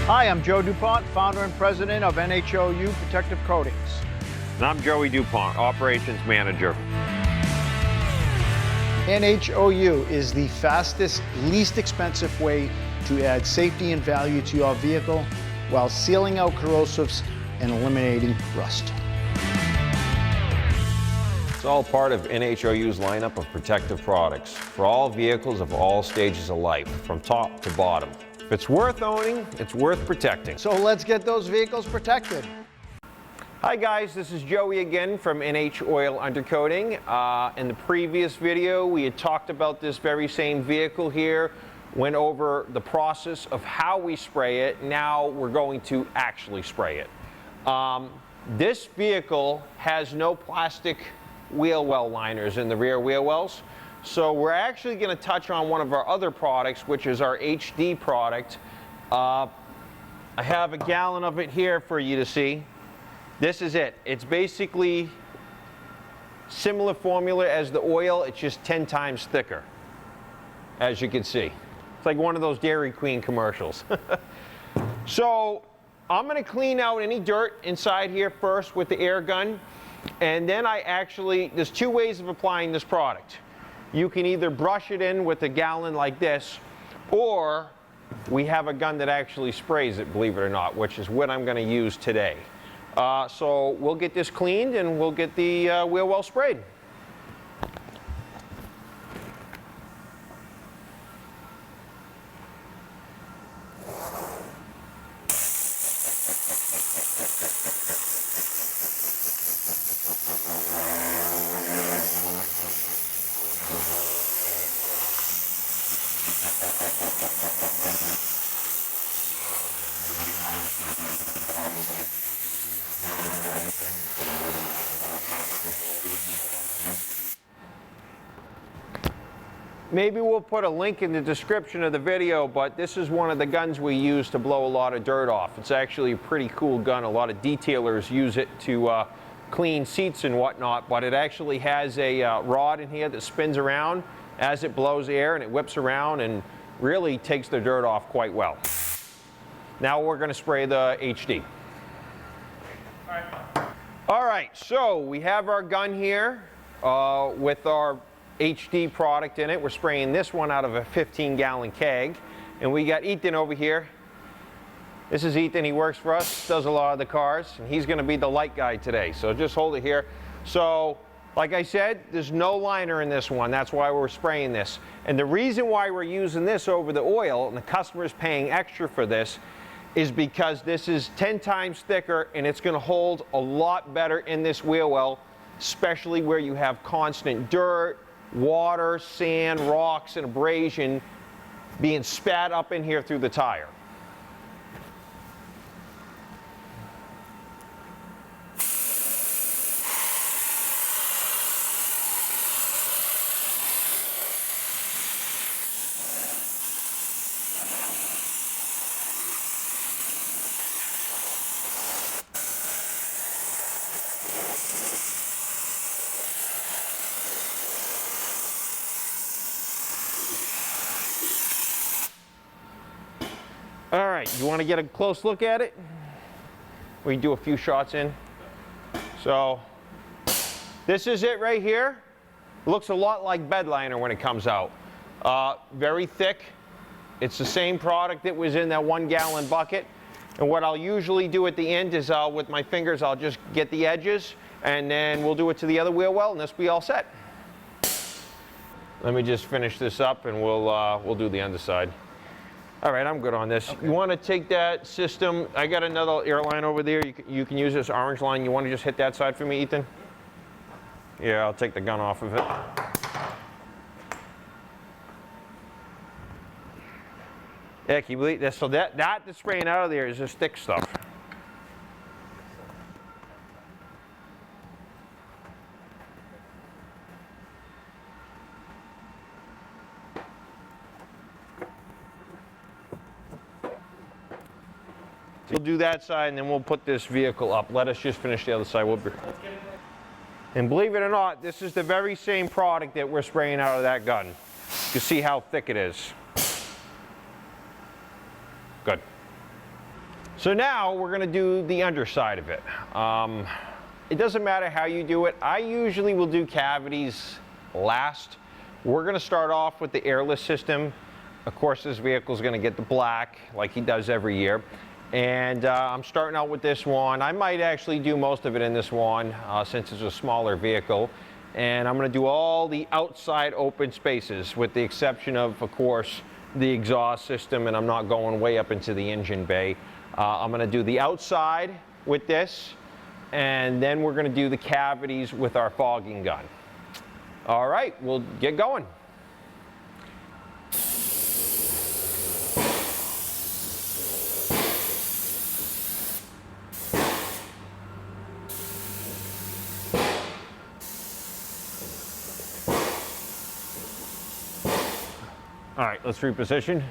Hi, I'm Joe DuPont, founder and president of NHOU Protective Coatings. And I'm Joey DuPont, operations manager. NHOU is the fastest, least expensive way to add safety and value to your vehicle while sealing out corrosives and eliminating rust. It's all part of NHOU's lineup of protective products for all vehicles of all stages of life, from top to bottom. If it's worth owning, it's worth protecting. So let's get those vehicles protected. Hi guys, this is Joey again from NHOU Oil Undercoating. In the previous video, we had talked about this very same vehicle here, went over the process of how we spray it. Now we're going to actually spray it. This vehicle has no plastic wheel well liners in the rear wheel wells. So we're actually going to touch on one of our other products, which is our HD product. I have a gallon of it here for you to see. This is it. It's basically similar formula as the oil, it's just 10 times thicker, as you can see. It's like one of those Dairy Queen commercials. So I'm going to clean out any dirt inside here first with the air gun, and then there's two ways of applying this product. You can either brush it in with a gallon like this, or we have a gun that actually sprays it, believe it or not, which is what I'm going to use today. So we'll get this cleaned and we'll get the wheel well sprayed. Maybe we'll put a link in the description of the video, but this is one of the guns we use to blow a lot of dirt off. It's actually a pretty cool gun. A lot of detailers use it to clean seats and whatnot, but it actually has a rod in here that spins around as it blows air, and it whips around and really takes the dirt off quite well. Now we're going to spray the HD. All right, so we have our gun here with our HD product in it. We're spraying this one out of a 15-gallon keg. And we got Ethan over here. This is Ethan, he works for us, does a lot of the cars, and he's gonna be the light guy today. So just hold it here. So, like I said, there's no liner in this one. That's why we're spraying this. And the reason why we're using this over the oil, and the customer's paying extra for this, is because this is 10 times thicker and it's gonna hold a lot better in this wheel well, especially where you have constant dirt, water, sand, rocks, and abrasion being spat up in here through the tire. All right, you want to get a close look at it? We can do a few shots in. So this is it right here. Looks a lot like bed liner when it comes out. Very thick. It's the same product that was in that 1-gallon bucket. And what I'll usually do at the end is with my fingers, I'll just get the edges, and then we'll do it to the other wheel well, and this will be all set. Let me just finish this up, and we'll do the underside. All right, I'm good on this. Okay. You want to take that system, I got another airline over there. You can use this orange line. You want to just hit that side for me, Ethan? Yeah, I'll take the gun off of it. Yeah, can you believe that? So that's spraying out of there is just thick stuff. We'll do that side, and then we'll put this vehicle up. Let us just finish the other side. And believe it or not, this is the very same product that we're spraying out of that gun. You can see how thick it is. Good. So now we're going to do the underside of it. It doesn't matter how you do it. I usually will do cavities last. We're going to start off with the airless system. Of course, this vehicle is going to get the black like he does every year. And I'm starting out with this one. I might actually do most of it in this one since it's a smaller vehicle. And I'm going to do all the outside open spaces with the exception of course, the exhaust system, and I'm not going way up into the engine bay. I'm going to do the outside with this, and then we're going to do the cavities with our fogging gun. All right, we'll get going. All right, let's reposition.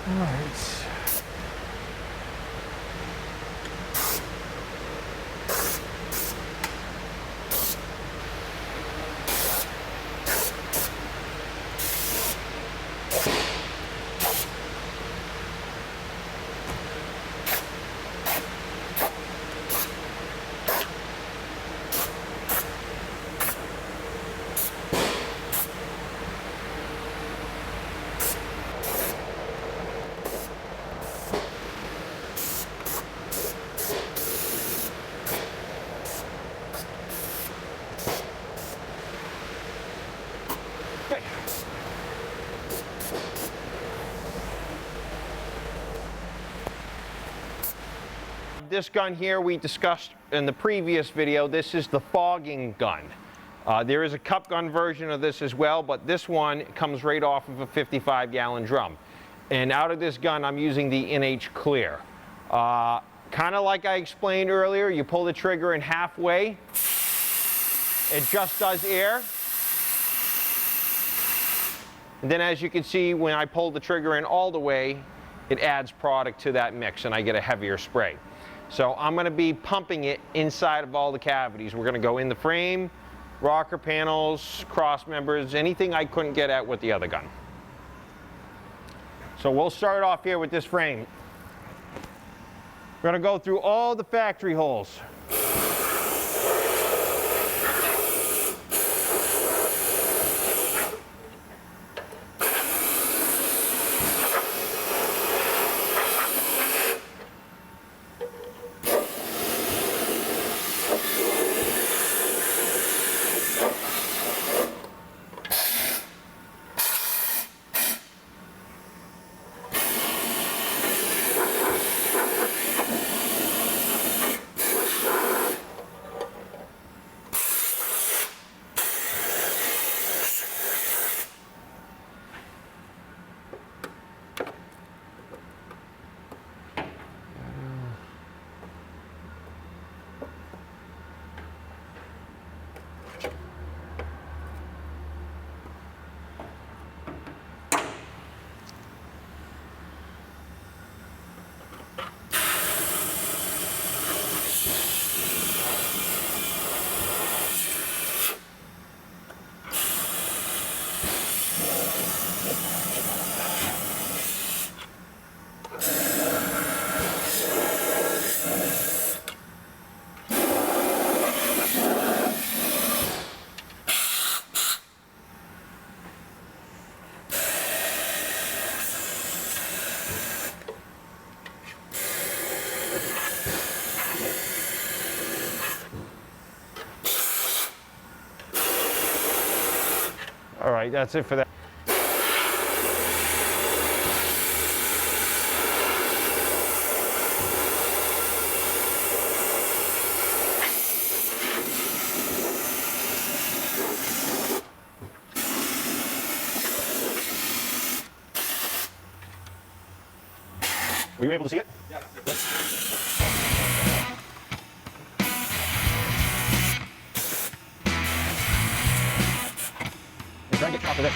All right. This gun here we discussed in the previous video. This is the fogging gun. There is a cup gun version of this as well, but this one comes right off of a 55-gallon drum. And out of this gun, I'm using the NH Clear. Kind of like I explained earlier, you pull the trigger in halfway, it just does air. And then as you can see, when I pull the trigger in all the way, it adds product to that mix and I get a heavier spray. So I'm going to be pumping it inside of all the cavities. We're going to go in the frame, rocker panels, cross members, anything I couldn't get at with the other gun. So we'll start off here with this frame. We're going to go through all the factory holes. All right, that's it for that. Were you able to see it? Yeah. Try and get top of this.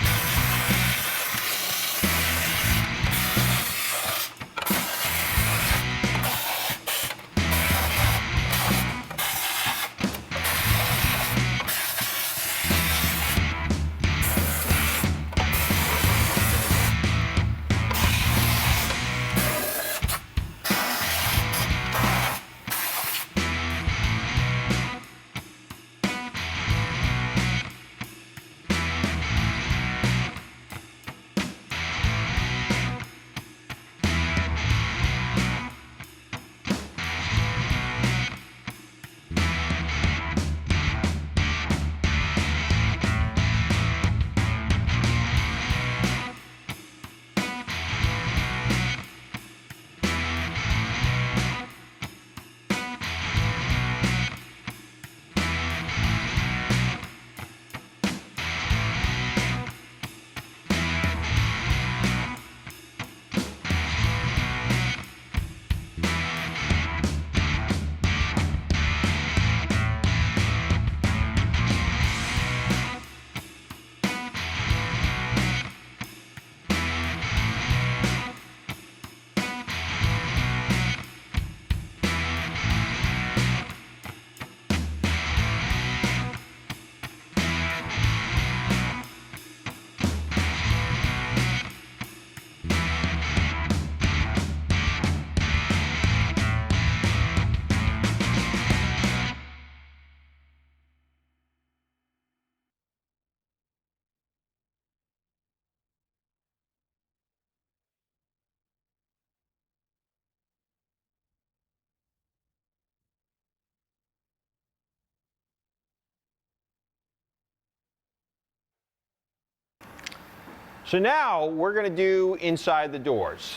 So now we're going to do inside the doors.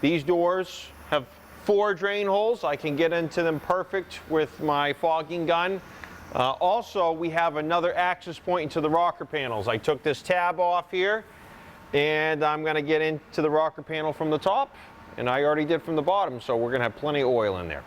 These doors have 4 drain holes. I can get into them perfect with my fogging gun. Also, we have another access point into the rocker panels. I took this tab off here, and I'm going to get into the rocker panel from the top, and I already did from the bottom, so we're going to have plenty of oil in there.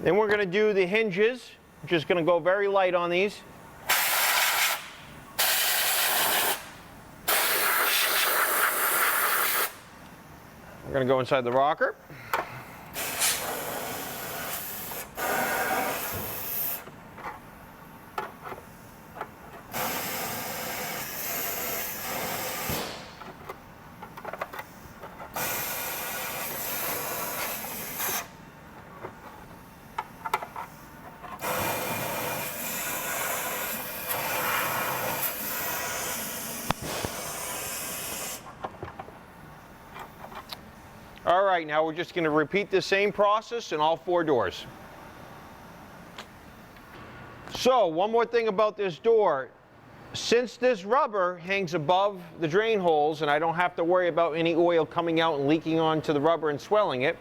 Then we're going to do the hinges. Just going to go very light on these. We're going to go inside the rocker. All right, now we're just going to repeat the same process in all 4 doors. So, one more thing about this door. Since this rubber hangs above the drain holes and I don't have to worry about any oil coming out and leaking onto the rubber and swelling it,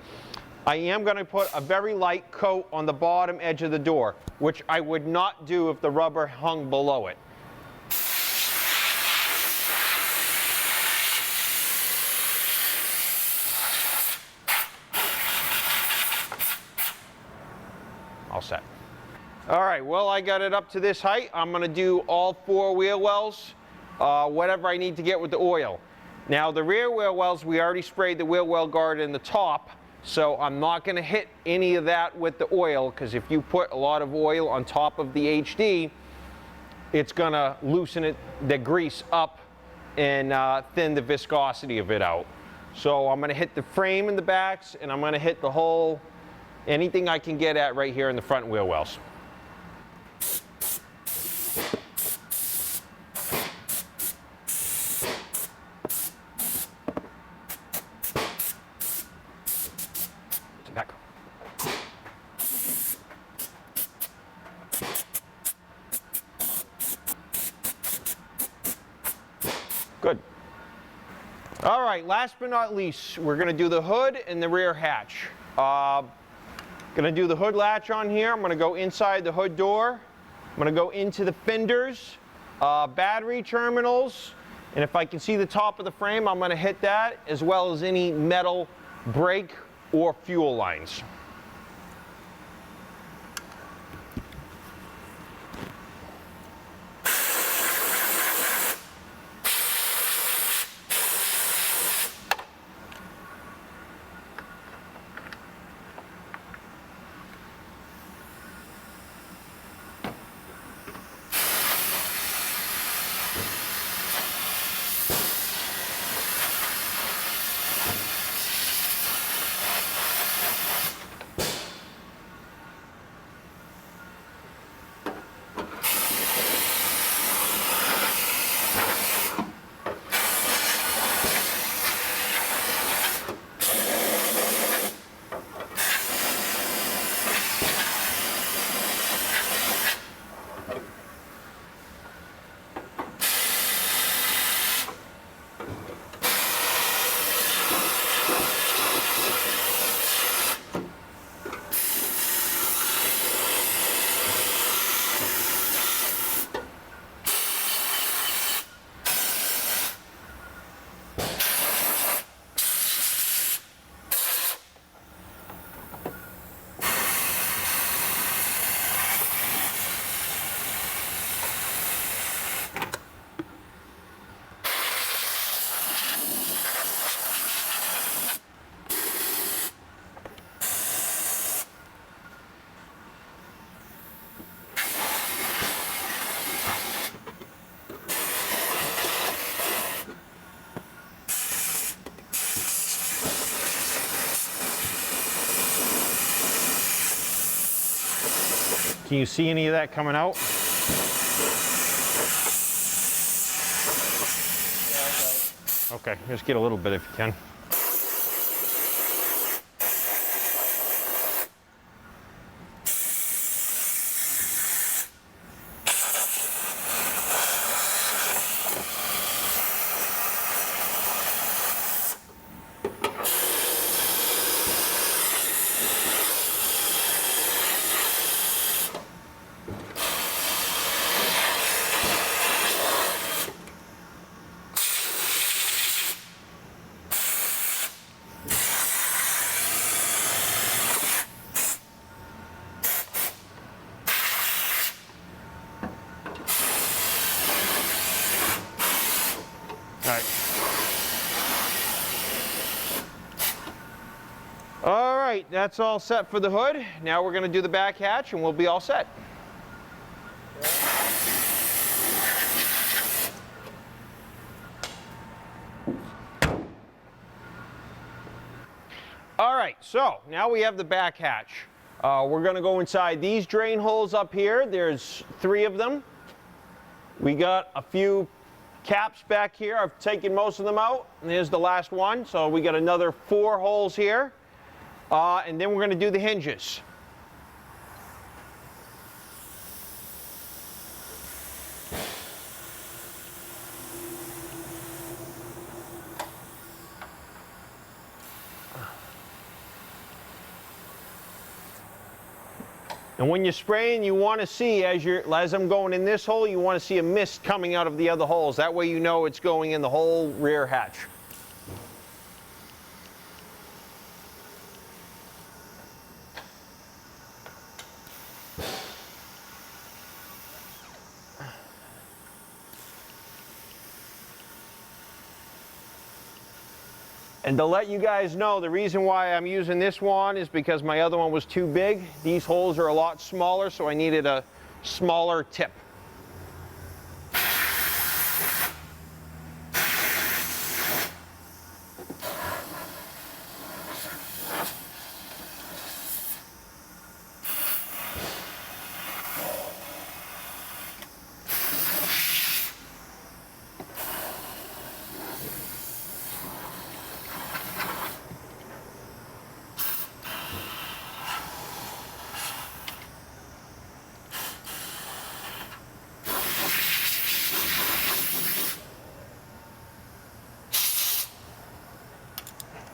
I am going to put a very light coat on the bottom edge of the door, which I would not do if the rubber hung below it. All set. All right, well, I got it up to this height. I'm going to do all 4 wheel wells, whatever I need to get with the oil. Now, the rear wheel wells, we already sprayed the wheel well guard in the top, so I'm not going to hit any of that with the oil, because if you put a lot of oil on top of the HD, it's going to loosen the grease up and thin the viscosity of it out. So I'm going to hit the frame in the backs, and I'm going to hit the whole, anything I can get at right here in the front wheel wells. Back. Good. All right, last but not least, we're going to do the hood and the rear hatch. Going to do the hood latch on here. I'm going to go inside the hood door. I'm going to go into the fenders, battery terminals, and if I can see the top of the frame, I'm going to hit that, as well as any metal brake or fuel lines. Can you see any of that coming out? Okay, just get a little bit if you can. that's all set for the hood. Now we're going to do the back hatch and we'll be all set. All right, so now we have the back hatch. We're going to go inside these drain holes up here. There's 3 of them. We got a few caps back here. I've taken most of them out, and there's the last one. So we got another 4 holes here, and then we're going to do the hinges. And when you're spraying, you want to see, as I'm going in this hole, you want to see a mist coming out of the other holes. That way you know it's going in the whole rear hatch. And to let you guys know, the reason why I'm using this one is because my other one was too big. These holes are a lot smaller, so I needed a smaller tip.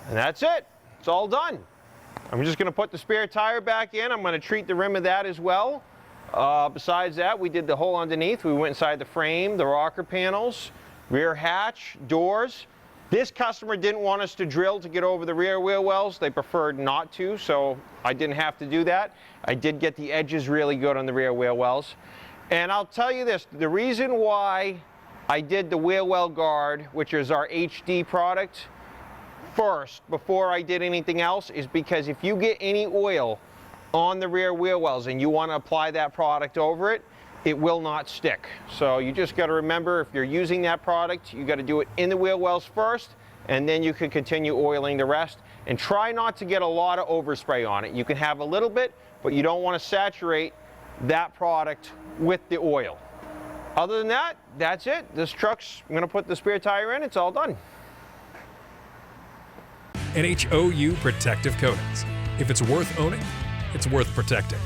And that's it. It's all done. I'm just going to put the spare tire back in. I'm going to treat the rim of that as well. Besides that, we did the hole underneath. We went inside the frame, the rocker panels, rear hatch, doors. This customer didn't want us to drill to get over the rear wheel wells. They preferred not to, so I didn't have to do that. I did get the edges really good on the rear wheel wells. And I'll tell you this, the reason why I did the wheel well guard, which is our HD product, first before I did anything else is because if you get any oil on the rear wheel wells and you want to apply that product over it, it will not stick. So you just got to remember, if you're using that product, you got to do it in the wheel wells first, and then you can continue oiling the rest. And try not to get a lot of overspray on it. You can have a little bit, but you don't want to saturate that product with the oil. Other than that, that's it. This truck's, I'm going to put the spare tire in, it's all done. NHOU Protective Coatings. If it's worth owning, it's worth protecting.